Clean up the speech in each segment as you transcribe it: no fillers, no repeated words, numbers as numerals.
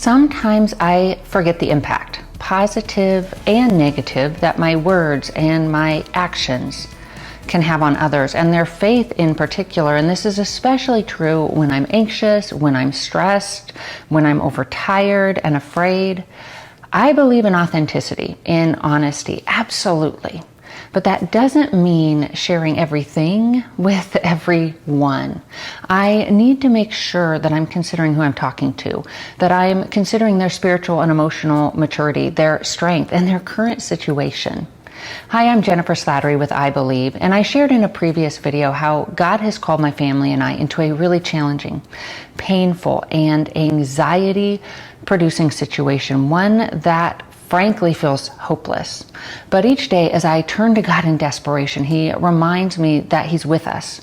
Sometimes I forget the impact, positive and negative, that my words and my actions can have on others, and their faith in particular. And this is especially true when I'm anxious, when I'm stressed, when I'm overtired and afraid. I believe in authenticity, in honesty, absolutely. But that doesn't mean sharing everything with everyone. I need to make sure that I'm considering who I'm talking to, that I'm considering their spiritual and emotional maturity, their strength, and their current situation. Hi, I'm Jennifer Slattery with iBelieve, and I shared in a previous video how God has called my family and I into a really challenging, painful, and anxiety-producing situation, one that frankly feels hopeless. But each day as I turn to God in desperation, He reminds me that He's with us,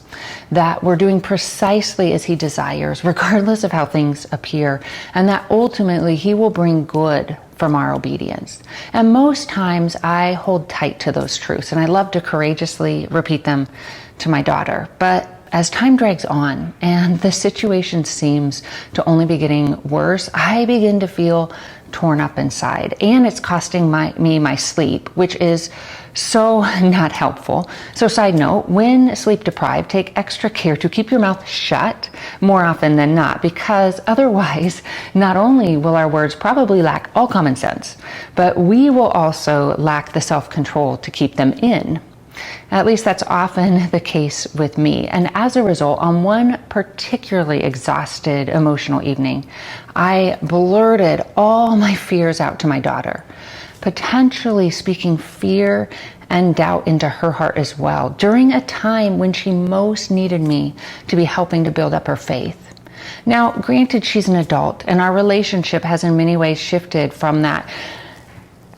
that we're doing precisely as He desires, regardless of how things appear, and that ultimately He will bring good from our obedience. And most times I hold tight to those truths, and I love to courageously repeat them to my daughter. But as time drags on and the situation seems to only be getting worse, I begin to feel torn up inside, and it's costing me my sleep, which is so not helpful. So side note, when sleep deprived, take extra care to keep your mouth shut more often than not, because otherwise not only will our words probably lack all common sense, but we will also lack the self-control to keep them in. At least that's often the case with me. And as a result, on one particularly exhausted emotional evening, I blurted all my fears out to my daughter, potentially speaking fear and doubt into her heart as well, during a time when she most needed me to be helping to build up her faith. Now, granted, she's an adult, and our relationship has in many ways shifted from that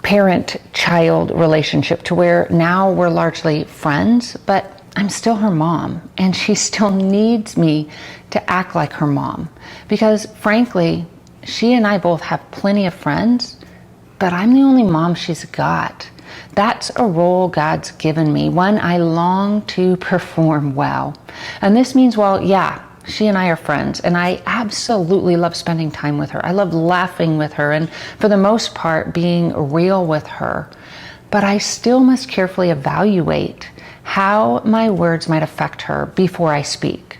parent-child relationship to where now we're largely friends, but I'm still her mom, and she still needs me to act like her mom. Because frankly, she and I both have plenty of friends, but I'm the only mom she's got. That's a role God's given me, one I long to perform well. And this means, well, yeah, she and I are friends, and I absolutely love spending time with her. I love laughing with her, and for the most part, being real with her. But I still must carefully evaluate how my words might affect her before I speak.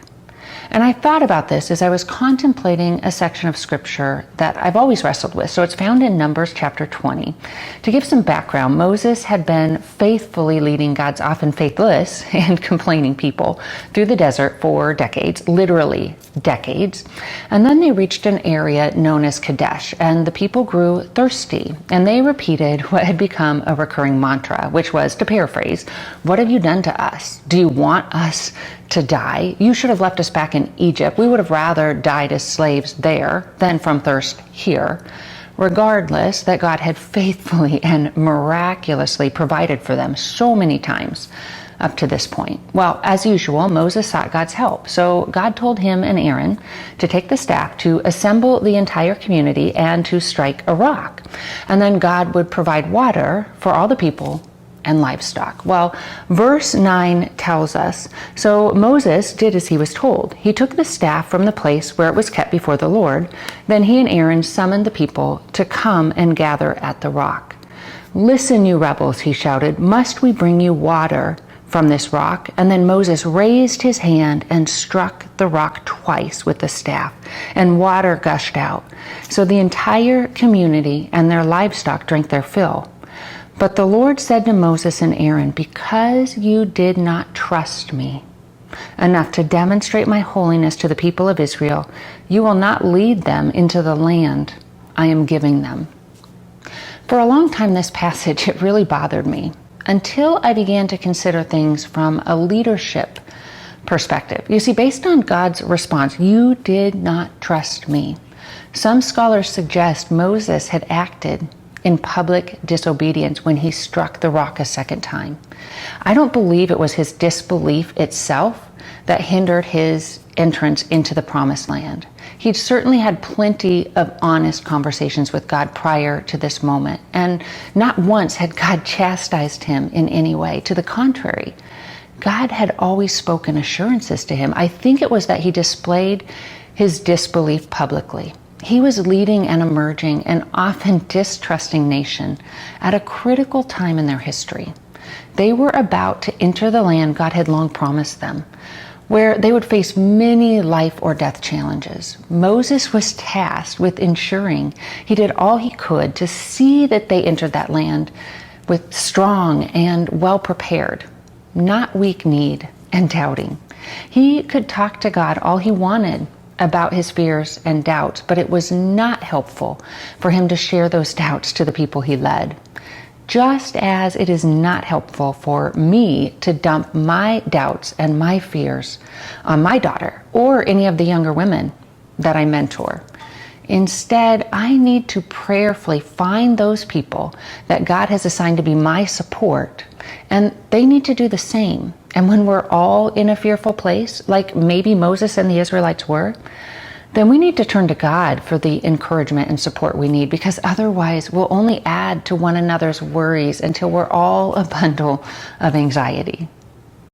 And I thought about this as I was contemplating a section of scripture that I've always wrestled with. So it's found in Numbers chapter 20. To give some background, Moses had been faithfully leading God's often faithless and complaining people through the desert for decades, literally decades. And then they reached an area known as Kadesh, and the people grew thirsty. And they repeated what had become a recurring mantra, which was, to paraphrase, "What have you done to us? Do you want us to die? You should have left us back in Egypt. We would have rather died as slaves there than from thirst here." Regardless that God had faithfully and miraculously provided for them so many times up to this point. Well, as usual, Moses sought God's help. So God told him and Aaron to take the staff, to assemble the entire community, and to strike a rock. And then God would provide water for all the people and livestock. Well, verse 9 tells us, so Moses did as he was told. He took the staff from the place where it was kept before the Lord. Then he and Aaron summoned the people to come and gather at the rock. "Listen, you rebels," he shouted. "Must we bring you water from this rock?" And then Moses raised his hand and struck the rock twice with the staff, and water gushed out. So the entire community and their livestock drank their fill. But the Lord said to Moses and Aaron, "Because you did not trust me enough to demonstrate my holiness to the people of Israel, you will not lead them into the land I am giving them." For a long time, this passage, it really bothered me, until I began to consider things from a leadership perspective. You see, based on God's response, "You did not trust me," some scholars suggest Moses had acted in public disobedience when he struck the rock a second time. I don't believe it was his disbelief itself that hindered his entrance into the promised land. He'd certainly had plenty of honest conversations with God prior to this moment, and not once had God chastised him in any way. To the contrary, God had always spoken assurances to him. I think it was that he displayed his disbelief publicly. He was leading an emerging and often distrusting nation at a critical time in their history. They were about to enter the land God had long promised them, where they would face many life or death challenges. Moses was tasked with ensuring he did all he could to see that they entered that land with strong and well prepared, not weak-kneed and doubting. He could talk to God all he wanted about his fears and doubts, but it was not helpful for him to share those doubts to the people he led. Just as it is not helpful for me to dump my doubts and my fears on my daughter or any of the younger women that I mentor. Instead, I need to prayerfully find those people that God has assigned to be my support, and they need to do the same. And when we're all in a fearful place, like maybe Moses and the Israelites were, then we need to turn to God for the encouragement and support we need, because otherwise we'll only add to one another's worries until we're all a bundle of anxiety.